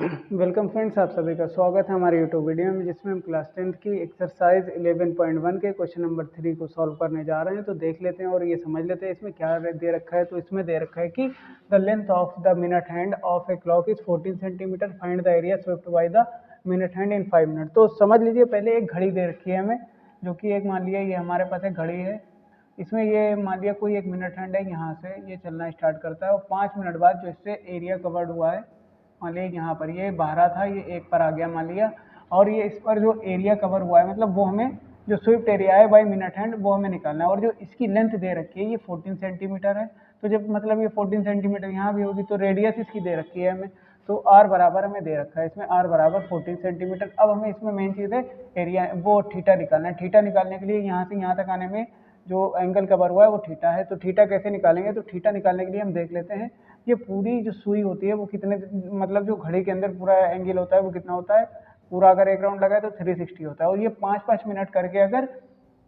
Welcome friends, आप सभी का स्वागत है हमारे यूट्यूब वीडियो में, जिसमें हम क्लास 10th की एक्सरसाइज 11.1 के क्वेश्चन नंबर 3 को सॉल्व करने जा रहे हैं। तो देख लेते हैं और ये समझ लेते हैं इसमें क्या दे रखा है। तो इसमें दे रखा है कि the length of the minute hand of a clock is 14 centimetre, find the area swept by the minute hand in 5 minute. तो समझ लीजिए, पहले एक घड़ी दे रखी है हमें, जो कि एक मान लिया ये हमारे पास एक घड़ी है। इसमें ये मान लिया कोई एक मिनट हैंड है, यहाँ से ये चलना स्टार्ट करता है और 5 मिनट बाद जो इससे एरिया कवर्ड हुआ है, मान लिया यहाँ पर ये 12 था, ये 1 पर आ गया मान लिया। और ये इस पर जो एरिया कवर हुआ है, मतलब वो हमें जो स्विफ्ट एरिया है बाई मिनट हैंड वो हमें निकालना है। और जो इसकी लेंथ दे रखी है ये 14 सेंटीमीटर है। तो जब मतलब ये 14 सेंटीमीटर यहाँ भी होगी तो रेडियस इसकी दे रखी है हमें, तो आर बराबर हमें दे रखा है इसमें, आर बराबर 14 सेंटीमीटर। अब हमें इसमें मेन चीज़ है एरिया, वो थीटा निकालना है। थीटा निकालने के लिए यहाँ से यहाँ तक आने में जो एंगल कवर हुआ है वो थीटा है। तो थीटा कैसे निकालेंगे? तो थीटा निकालने के लिए हम देख लेते हैं ये पूरी जो सुई होती है वो कितने, मतलब जो घड़ी के अंदर पूरा एंगल होता है वो कितना होता है, पूरा अगर एक राउंड लगाए तो 360 होता है। और ये 5-5 मिनट करके अगर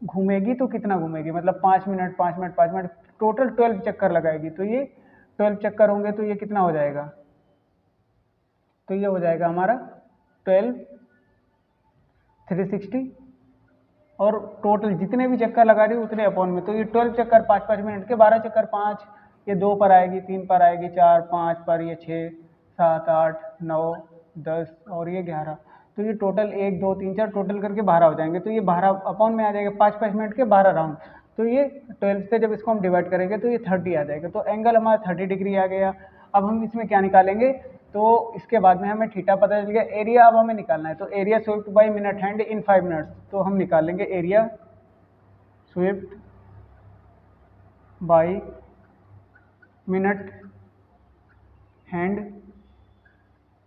घूमेगी तो कितना घूमेगी, मतलब 5 मिनट 5 मिनट 5 मिनट, टोटल 12 चक्कर लगाएगी। तो ये 12 चक्कर होंगे तो ये कितना हो जाएगा? तो ये हो जाएगा हमारा 12 360, और टोटल जितने भी चक्कर लगा रही है उतने अपॉन में। तो ये 12 चक्कर 5-5 मिनट के, 12 चक्कर 5, ये 2 पर आएगी, 3 पर आएगी, 4 5 पर, ये 6 7 8 9 10 और ये 11। तो ये टोटल 1 2 3 4 टोटल करके 12 हो जाएंगे। तो ये 12 अपॉन में आ जाएगा, 5-5 मिनट के 12 राउंड। तो ये 12 से जब इसको हम डिवाइड करेंगे तो ये 30 आ जाएगा। तो एंगल हमारा 30 डिग्री आ गया। अब हम इसमें क्या निकालेंगे? तो इसके बाद में हमें थीटा पता चल गया। एरिया अब हमें निकालना है, तो area swept by minute hand in 5 minutes. तो हम निकालेंगे area swept by minute hand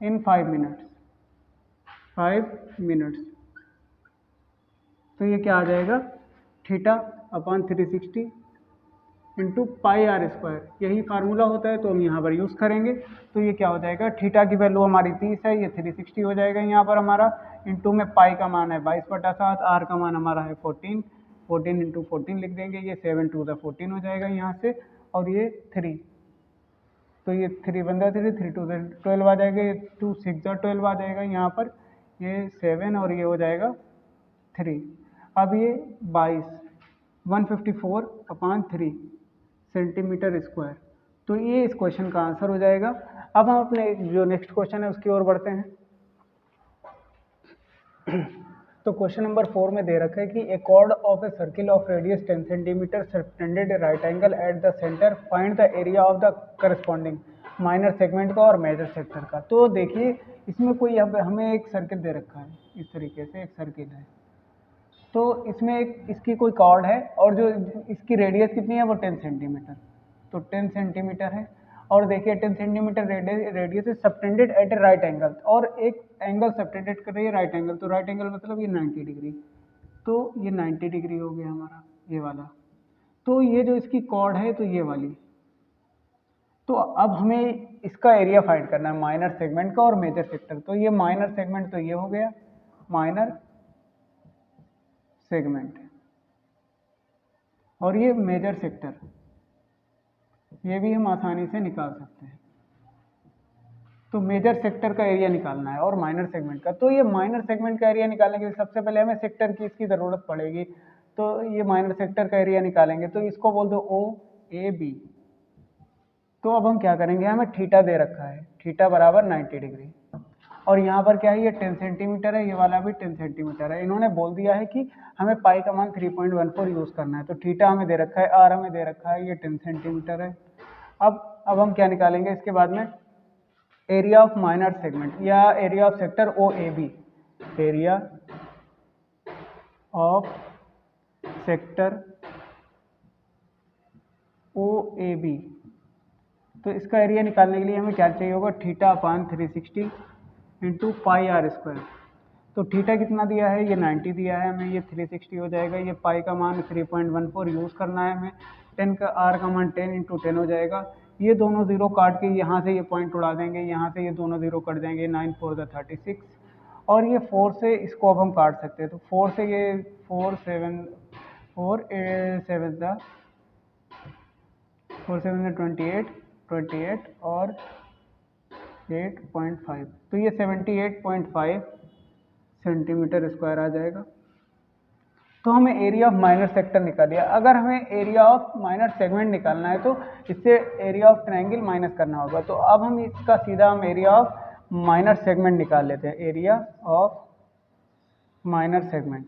in 5 minutes, 5 minutes. तो ये क्या आ जाएगा? Theta upon 360 into pi r square, यही फार्मूला होता है तो हम यहाँ पर यूज़ करेंगे। तो ये क्या हो जाएगा? थीटा की वैल्यू हमारी 30 है, ये 360 हो जाएगा यहाँ पर हमारा। इंटू में पाई का मान है 22/7, आर का मान हमारा है 14, 14 इंटू 14 लिख देंगे, ये 7 टू द 14 हो जाएगा यहाँ से। और ये 3, तो ये 3 बन जाए 3, 3 टू 12 आ जाएगा, ये 2 6 12 आ जाएगा यहाँ पर, ये 7 और ये हो जाएगा 3। अब ये 22 154/3 सेंटीमीटर स्क्वायर। तो ये इस क्वेश्चन का आंसर हो जाएगा। अब हम अपने जो नेक्स्ट क्वेश्चन है उसकी ओर बढ़ते हैं। तो क्वेश्चन नंबर 4 में दे रखा है कि a chord of a circle of radius 10 centimetre subtended right angle at the centre, find the area of the corresponding minor segment का और मेजर सेक्टर का। तो देखिए इसमें कोई हमें एक सर्किल दे रखा है, इस तरीके से एक सर्किल है। तो इसमें एक इसकी कोई कॉर्ड है और जो इसकी रेडियस कितनी है वो 10 सेंटीमीटर, तो 10 सेंटीमीटर है। और देखिए 10 सेंटीमीटर रेडियस है subtended at A right angle, और एक एंगल सबटेंडेड कर रही है राइट एंगल। तो राइट एंगल मतलब ये 90 डिग्री, तो ये 90 डिग्री हो गया हमारा ये वाला। तो ये जो इसकी कॉर्ड है तो ये वाली। तो अब हमें इसका एरिया फाइंड करना है माइनर सेगमेंट का और मेजर सेक्टर। तो ये माइनर सेगमेंट तो ये हो गया माइनर सेगमेंट, और ये मेजर सेक्टर, ये भी हम आसानी से निकाल सकते हैं। तो मेजर सेक्टर का एरिया निकालना है और माइनर सेगमेंट का। तो ये माइनर सेगमेंट का एरिया निकालने के लिए सबसे पहले हमें सेक्टर की इसकी ज़रूरत पड़ेगी। तो ये माइनर सेक्टर का एरिया निकालेंगे, तो इसको बोल दो ओ ए बी। तो अब हम क्या करेंगे, हमें थीटा दे रखा है, थीटा बराबर 90 डिग्री, और यहाँ पर क्या है, ये 10 सेंटीमीटर है, ये वाला भी 10 सेंटीमीटर है। इन्होंने बोल दिया है कि हमें पाई का मान 3.14 यूज़ करना है। तो थीटा हमें दे रखा है, आर हमें दे रखा है, ये 10 सेंटीमीटर है। अब हम क्या निकालेंगे इसके बाद में? एरिया ऑफ माइनर सेगमेंट या area of sector O A B, area of sector O A B. तो इसका एरिया निकालने के लिए हमें क्या चाहिए होगा? Theta upon 360 into pi r square. तो थीटा कितना दिया है? ये 90 दिया है हमें, ये 360 हो जाएगा, ये पाई का मान 3.14 यूज़ करना है हमें, 10 का आर का मान 10 इंटू 10 हो जाएगा। ये दोनों जीरो काट के यहाँ से ये पॉइंट उड़ा देंगे, यहाँ से ये दोनों जीरो कट जाएंगे, 9 4 36। और ये 4 से इसको अब हम काट सकते हैं। तो 4 से ये 4 7 4 7 था, 4 7 28 28 और 8.5, तो ये 78.5 सेंटीमीटर स्क्वायर आ जाएगा। तो हमें एरिया ऑफ माइनर सेक्टर निकाल लिया। अगर हमें एरिया ऑफ माइनर सेगमेंट निकालना है तो इससे एरिया ऑफ ट्रायंगल माइनस करना होगा। तो अब हम इसका सीधा हम एरिया ऑफ माइनर सेगमेंट निकाल लेते हैं। एरिया ऑफ माइनर सेगमेंट,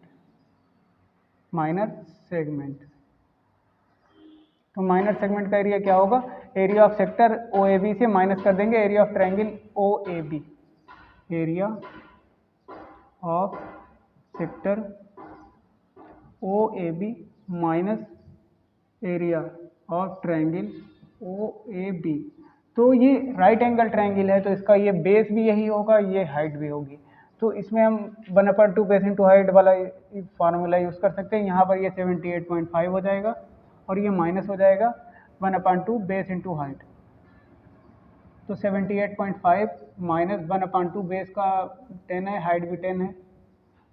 तो माइनर सेगमेंट का एरिया क्या होगा? एरिया ऑफ सेक्टर OAB से माइनस कर देंगे area of triangle OAB। Area of sector OAB minus area of triangle OAB। तो ये राइट एंगल ट्रायंगल है, तो इसका ये बेस भी यही होगा, ये हाइट भी होगी। तो इसमें हम 1/2 बेस इंटू हाइट वाला फार्मूला यूज़ कर सकते हैं। यहाँ पर ये 78.5 हो जाएगा और ये माइनस हो जाएगा 1/2 बेस इंटू हाइट। तो 78.5 माइनस 1/2 बेस का 10 है, हाइट भी 10 है,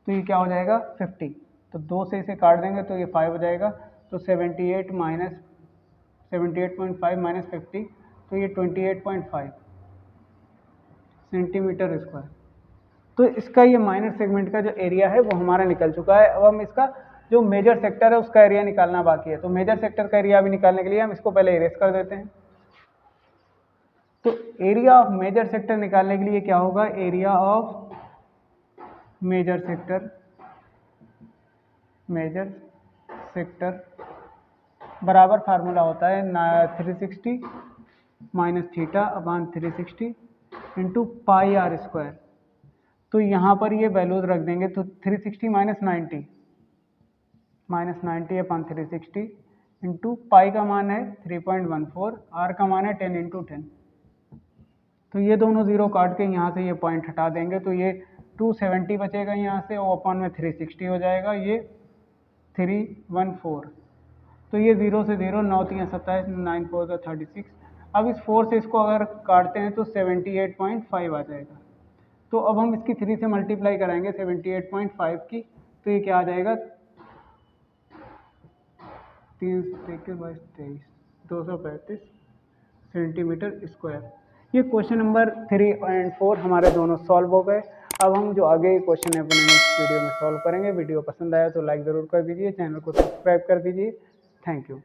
तो ये क्या हो जाएगा 50। तो 2 से इसे काट देंगे तो ये 5 हो जाएगा। तो 78.5 माइनस 50, तो ये 28.5 सेंटीमीटर स्क्वायर। तो इसका ये माइनर सेगमेंट का जो एरिया है वो हमारा निकल चुका है। अब हम इसका जो मेजर सेक्टर है उसका एरिया निकालना बाकी है। तो मेजर सेक्टर का एरिया भी निकालने के लिए हम इसको पहले इरेज कर देते हैं। तो एरिया ऑफ मेजर सेक्टर निकालने के लिए क्या होगा? एरिया ऑफ मेजर सेक्टर बराबर फार्मूला होता है 360 minus theta upon 360 into pi r square. तो यहाँ पर ये वैल्यूज रख देंगे। तो 360 माइनस 90 अपान 360 इंटू पाई का मान है 3.14, आर का मान है 10 इंटू 10। तो ये दोनों जीरो काट के यहाँ से ये पॉइंट हटा देंगे तो ये 270 बचेगा यहाँ से, और अपन में 360 हो जाएगा, ये 314। तो ये 0 से 0, 9 3 27, 9 4 36। अब इस 4 से इसको अगर काटते हैं तो 78.5 आ जाएगा। तो अब हम इसकी 3 से मल्टीप्लाई कराएंगे 78.5 की, तो ये क्या आ जाएगा 235 सेंटीमीटर स्क्वायर। ये क्वेश्चन नंबर 3 और 4 हमारे दोनों सॉल्व हो गए। अब हम जो आगे क्वेश्चन है अपने नेक्स्ट वीडियो में सॉल्व करेंगे। वीडियो पसंद आया तो लाइक ज़रूर कर दीजिए, चैनल को सब्सक्राइब कर दीजिए। Thank you.